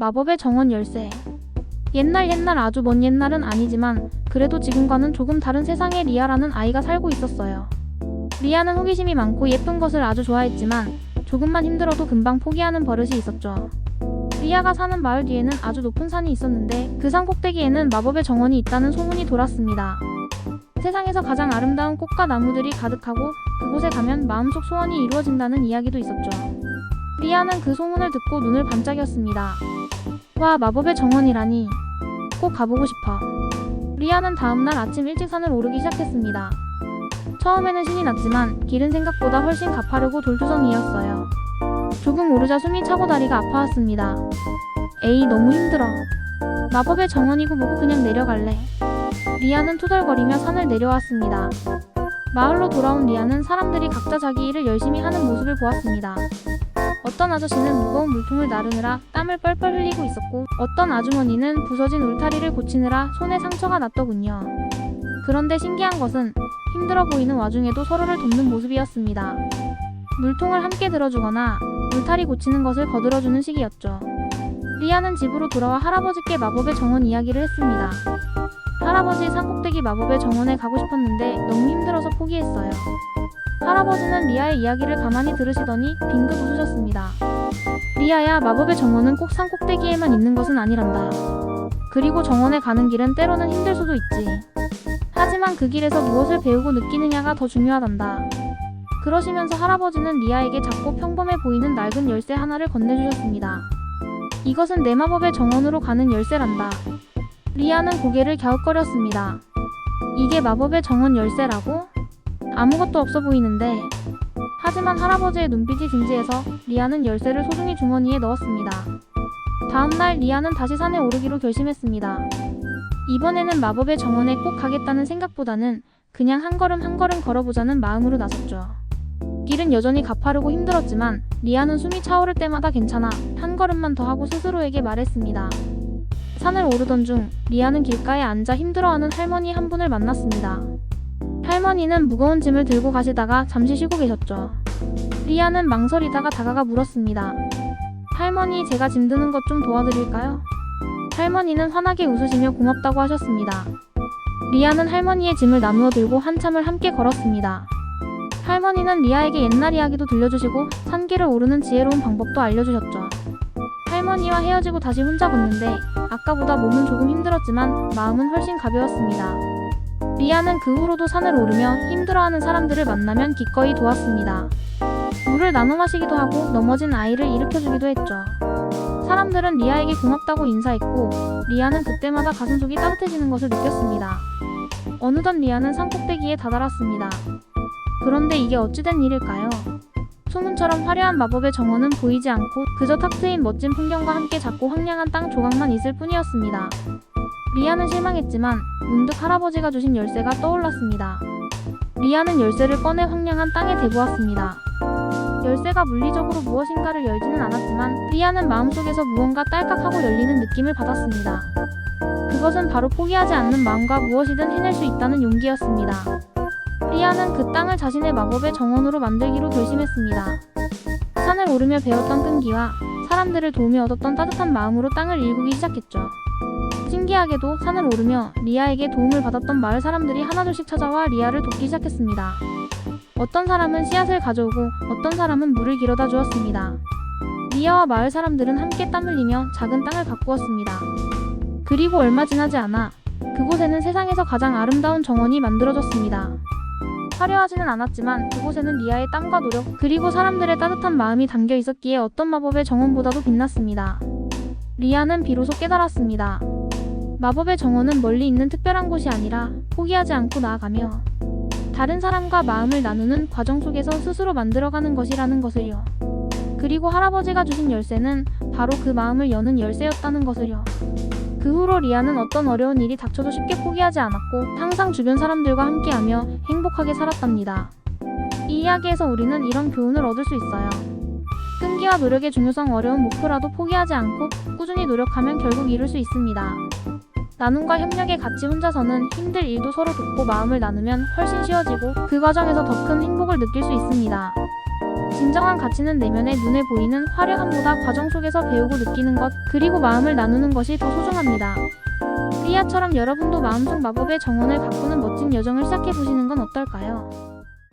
마법의 정원 열쇠. 옛날 아주 먼 옛날은 아니지만 그래도 지금과는 조금 다른 세상에 리아라는 아이가 살고 있었어요. 리아는 호기심이 많고 예쁜 것을 아주 좋아했지만 조금만 힘들어도 금방 포기하는 버릇이 있었죠. 리아가 사는 마을 뒤에는 아주 높은 산이 있었는데 그 산 꼭대기에는 마법의 정원이 있다는 소문이 돌았습니다. 세상에서 가장 아름다운 꽃과 나무들이 가득하고 그곳에 가면 마음속 소원이 이루어진다는 이야기도 있었죠. 리아는 그 소문을 듣고 눈을 반짝였습니다. 와, 마법의 정원이라니. 꼭 가보고 싶어. 리아는 다음날 아침 일찍 산을 오르기 시작했습니다. 처음에는 신이 났지만 길은 생각보다 훨씬 가파르고 돌투성이었어요. 조금 오르자 숨이 차고 다리가 아파왔습니다. 에이, 너무 힘들어. 마법의 정원이고 뭐고 그냥 내려갈래. 리아는 투덜거리며 산을 내려왔습니다. 마을로 돌아온 리아는 사람들이 각자 자기 일을 열심히 하는 모습을 보았습니다. 어떤 아저씨는 무거운 물통을 나르느라 땀을 뻘뻘 흘리고 있었고 어떤 아주머니는 부서진 울타리를 고치느라 손에 상처가 났더군요. 그런데 신기한 것은 힘들어 보이는 와중에도 서로를 돕는 모습이었습니다. 물통을 함께 들어주거나 울타리 고치는 것을 거들어주는 식이었죠. 리아는 집으로 돌아와 할아버지께 마법의 정원 이야기를 했습니다. 할아버지, 산꼭대기 마법의 정원에 가고 싶었는데 너무 힘들어서 포기했어요. 할아버지는 리아의 이야기를 가만히 들으시더니 빙긋 웃으셨습니다. 리아야, 마법의 정원은 꼭 산꼭대기에만 있는 것은 아니란다. 그리고 정원에 가는 길은 때로는 힘들 수도 있지. 하지만 그 길에서 무엇을 배우고 느끼느냐가 더 중요하단다. 그러시면서 할아버지는 리아에게 작고 평범해 보이는 낡은 열쇠 하나를 건네주셨습니다. 이것은 내 마법의 정원으로 가는 열쇠란다. 리아는 고개를 갸웃거렸습니다. 이게 마법의 정원 열쇠라고? 아무것도 없어 보이는데. 하지만 할아버지의 눈빛이 진지해서 리아는 열쇠를 소중히 주머니에 넣었습니다. 다음날 리아는 다시 산에 오르기로 결심했습니다. 이번에는 마법의 정원에 꼭 가겠다는 생각보다는 그냥 한 걸음 한 걸음 걸어보자는 마음으로 나섰죠. 길은 여전히 가파르고 힘들었지만 리아는 숨이 차오를 때마다 괜찮아, 한 걸음만 더 하고 스스로에게 말했습니다. 산을 오르던 중 리아는 길가에 앉아 힘들어하는 할머니 한 분을 만났습니다. 할머니는 무거운 짐을 들고 가시다가 잠시 쉬고 계셨죠. 리아는 망설이다가 다가가 물었습니다. 할머니, 제가 짐 드는 것 좀 도와드릴까요? 할머니는 환하게 웃으시며 고맙다고 하셨습니다. 리아는 할머니의 짐을 나누어 들고 한참을 함께 걸었습니다. 할머니는 리아에게 옛날 이야기도 들려주시고 산길을 오르는 지혜로운 방법도 알려주셨죠. 할머니와 헤어지고 다시 혼자 걷는데 아까보다 몸은 조금 힘들었지만 마음은 훨씬 가벼웠습니다. 리아는 그 후로도 산을 오르며 힘들어하는 사람들을 만나면 기꺼이 도왔습니다. 물을 나눠 마시기도 하고 넘어진 아이를 일으켜주기도 했죠. 사람들은 리아에게 고맙다고 인사했고 리아는 그때마다 가슴속이 따뜻해지는 것을 느꼈습니다. 어느덧 리아는 산 꼭대기에 다다랐습니다. 그런데 이게 어찌된 일일까요? 소문처럼 화려한 마법의 정원은 보이지 않고 그저 탁 트인 멋진 풍경과 함께 작고 황량한 땅 조각만 있을 뿐이었습니다. 리아는 실망했지만 문득 할아버지가 주신 열쇠가 떠올랐습니다. 리아는 열쇠를 꺼내 황량한 땅에 대보았습니다. 열쇠가 물리적으로 무엇인가를 열지는 않았지만 리아는 마음속에서 무언가 딸깍하고 열리는 느낌을 받았습니다. 그것은 바로 포기하지 않는 마음과 무엇이든 해낼 수 있다는 용기였습니다. 리아는 그 땅을 자신의 마법의 정원으로 만들기로 결심했습니다. 산을 오르며 배웠던 끈기와 사람들을 도우며 얻었던 따뜻한 마음으로 땅을 일구기 시작했죠. 신기하게도 산을 오르며 리아에게 도움을 받았던 마을 사람들이 하나둘씩 찾아와 리아를 돕기 시작했습니다. 어떤 사람은 씨앗을 가져오고 어떤 사람은 물을 길어다 주었습니다. 리아와 마을 사람들은 함께 땀 흘리며 작은 땅을 가꾸었습니다. 그리고 얼마 지나지 않아 그곳에는 세상에서 가장 아름다운 정원이 만들어졌습니다. 화려하지는 않았지만 그곳에는 리아의 땀과 노력 그리고 사람들의 따뜻한 마음이 담겨 있었기에 어떤 마법의 정원보다도 빛났습니다. 리아는 비로소 깨달았습니다. 마법의 정원은 멀리 있는 특별한 곳이 아니라 포기하지 않고 나아가며 다른 사람과 마음을 나누는 과정 속에서 스스로 만들어가는 것이라는 것을요. 그리고 할아버지가 주신 열쇠는 바로 그 마음을 여는 열쇠였다는 것을요. 그 후로 리아는 어떤 어려운 일이 닥쳐도 쉽게 포기하지 않았고 항상 주변 사람들과 함께하며 행복하게 살았답니다. 이 이야기에서 우리는 이런 교훈을 얻을 수 있어요. 끈기와 노력의 중요성, 어려운 목표라도 포기하지 않고 꾸준히 노력하면 결국 이룰 수 있습니다. 나눔과 협력의 가치, 혼자서는 힘들 일도 서로 돕고 마음을 나누면 훨씬 쉬워지고 그 과정에서 더 큰 행복을 느낄 수 있습니다. 진정한 가치는 내면의 눈에 보이는 화려함보다 과정 속에서 배우고 느끼는 것, 그리고 마음을 나누는 것이 더 소중합니다. 리아처럼 여러분도 마음속 마법의 정원을 가꾸는 멋진 여정을 시작해보시는 건 어떨까요?